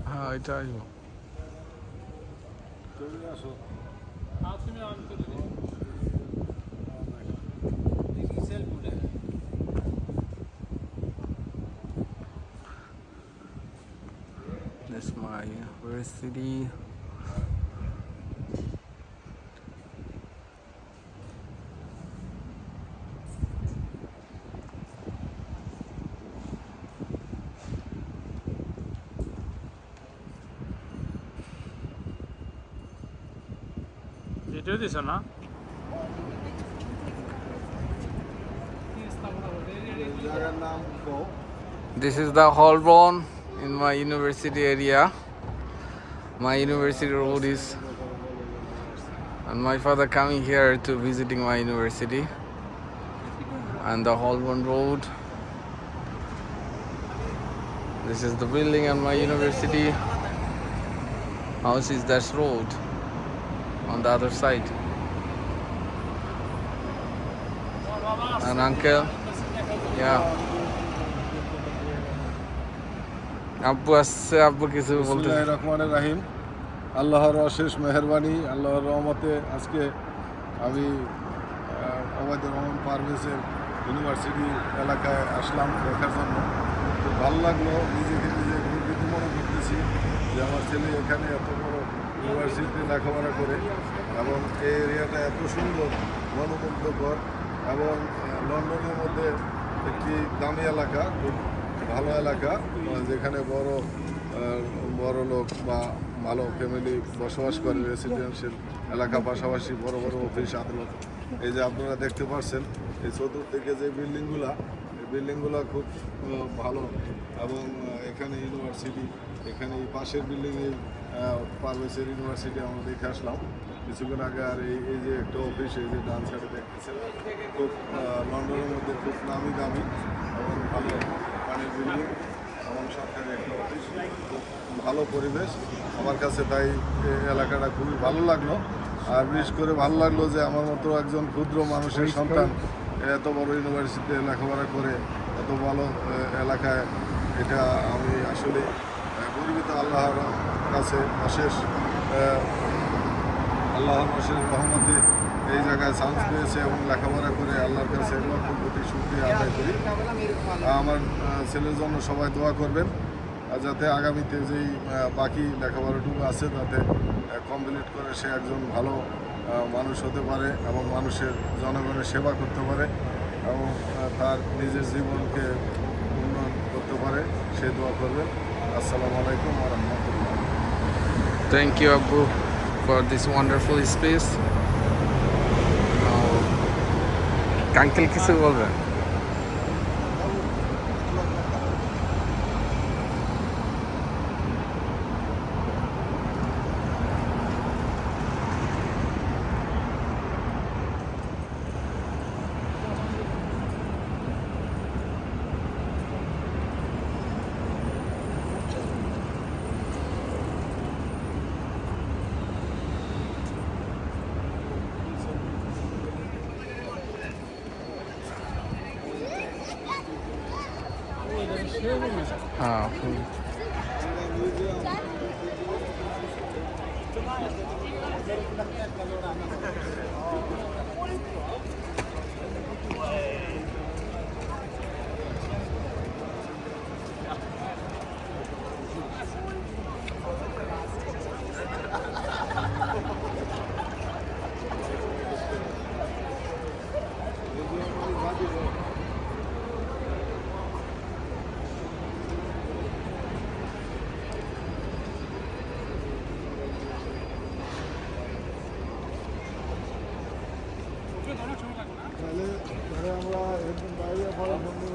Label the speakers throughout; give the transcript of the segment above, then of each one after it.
Speaker 1: হ্যাঁ এটা আসবো। That's my university.
Speaker 2: ভিডিও দিছ না?
Speaker 1: This is the Holborn in my university area. My university road is, and my father coming here to visiting my university, and the Holborn Road. This is the building and my university. House is that road on the other side. And uncle, yeah. আব্বু আসছে, আব্বু কিছু বলতে।
Speaker 3: বিসমিল্লাহির রহমানির রহিম। আল্লাহর অশেষ মেহেরবানি, আল্লাহর রহমতে আজকে আমি ওবায়দুর রহমান পারভেজের ইউনিভার্সিটি এলাকায় আসলাম দেখার জন্য। খুব ভালো লাগলো, নিজেকে নিজে গর্বিত মনে করতেছি যে আমার ছেলে এখানে এত বড় ইউনিভার্সিটিতে লেখাপড়া করে, এবং এই এরিয়াটা এত সুন্দর, মনোমুগ্ধকর, এবং লন্ডনের মধ্যে একটি দামি এলাকা, খুব ভালো এলাকা, যেখানে বড় লোক বা ভালো ফ্যামিলি বসবাস করে, রেসিডেন্সিয়াল এলাকা, পাশাপাশি বড় বড় অফিস আদালত। এই যে আপনারা দেখতে পাচ্ছেন এই চতুর্দিকে যে বিল্ডিংগুলো, এই বিল্ডিংগুলো খুব ভালো, এবং এখানে ইউনিভার্সিটি, এখানে এই পাশের বিল্ডিংয়ে পারভেজের ইউনিভার্সিটি আমরা দেখে আসলাম কিছুক্ষণ আগে। আর এই যে একটা অফিস, এই যে ডান সাইডে দেখতেছেন, খুব লন্ডনের মধ্যে খুব নামি দামি এবং ভালো পানির বিল্ডিং এবং সরকারি একটা অফিস, খুব ভালো পরিবেশ আমার কাছে। তাই এই এলাকাটা খুবই ভালো লাগলো। আর বিশেষ করে ভালো লাগলো যে আমার মতো একজন ক্ষুদ্র মানুষের সন্তান এত বড় ইউনিভার্সিটিতে লেখাপড়া করে এত ভালো এলাকায়, এটা আমি আসলে গর্বিত। আল্লাহর কাছে আল্লাহর অশেষ রহমতে এই জায়গায় চান্স পেয়েছে এবং লেখাপড়া করে আল্লাহর কাছে লক্ষ কোটি শুকরিয়া আদায় করি। আমার ছেলের জন্য সবাই দোয়া করবেন, যাতে আগামীতে যেই বাকি লেখাপড়াটুকু আছে তাতে কমপ্লিট করে সে একজন ভালো মানুষ হতে পারে এবং মানুষের জনগণের সেবা করতে পারে এবং তার নিজের জীবনকে উন্নয়ন করতে পারে, সে দোয়া করবেন। আসসালামু আলাইকুম ওয়া রাহমাতুল্লাহ।
Speaker 1: Thank you, Abu, for this wonderful space. Uncle কিছু বলবেন? হ্যাঁ
Speaker 3: তাহলে আমরা একদম বাইরে পড়া বন্ধু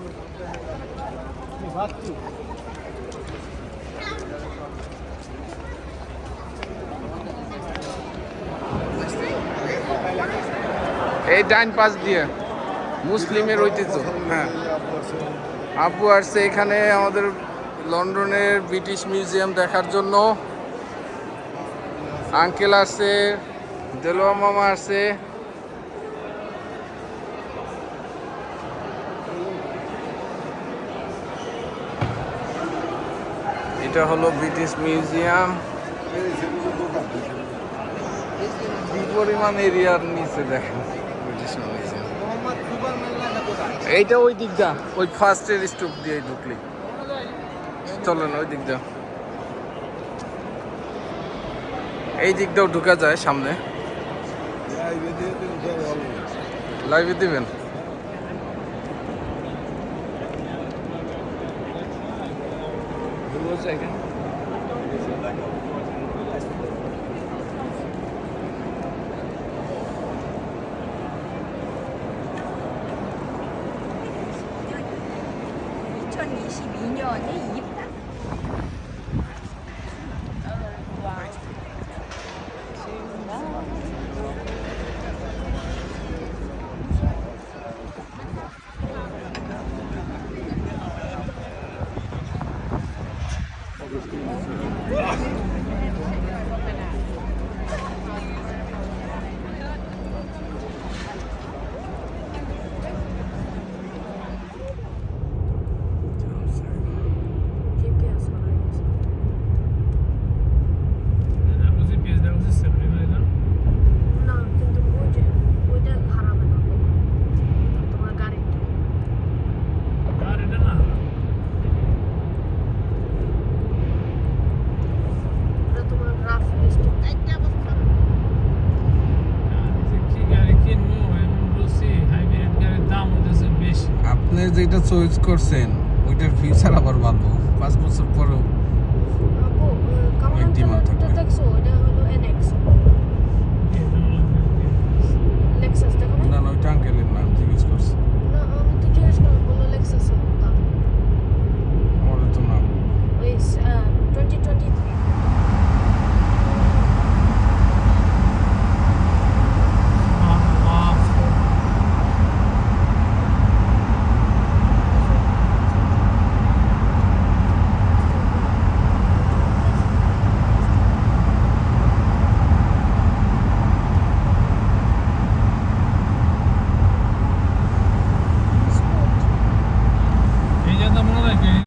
Speaker 3: ভাবছি।
Speaker 1: এই ডাইন পাশ দিয়ে মুসলিমের ঐতিহ্য। হ্যাঁ, আব্বু আসছে এখানে আমাদের লন্ডনের ব্রিটিশ মিউজিয়াম দেখার জন্য। আঙ্কেল আসছে, দেলোয়া মামা আসছে। এটা হলো ব্রিটিশ মিউজিয়াম।
Speaker 3: এই সেগুলো দোকান।
Speaker 1: কি পরিমাণ এরিয়ার নিচে দেখেন ব্রিটিশ মিউজিয়াম। এইটা ওই দিকটা, ওই ফার্স্টের স্টপ দিয়ে ঢুকলি। চলেন ওই দিকটা, এই দিকটাও ঢুকা যায় সামনে। লাইভে দিবেন।
Speaker 2: না কিন্তু ওইটা হারাবে না তোমার গাড়িটা ওটা তোমার রাফ লিস্ট
Speaker 1: আপনি যেটা চয়েস করছেন ওইটার ফিচার আবার ভালো, 5 বছর পরেও
Speaker 2: আপু
Speaker 1: Twenty month
Speaker 2: কামাল দেখছো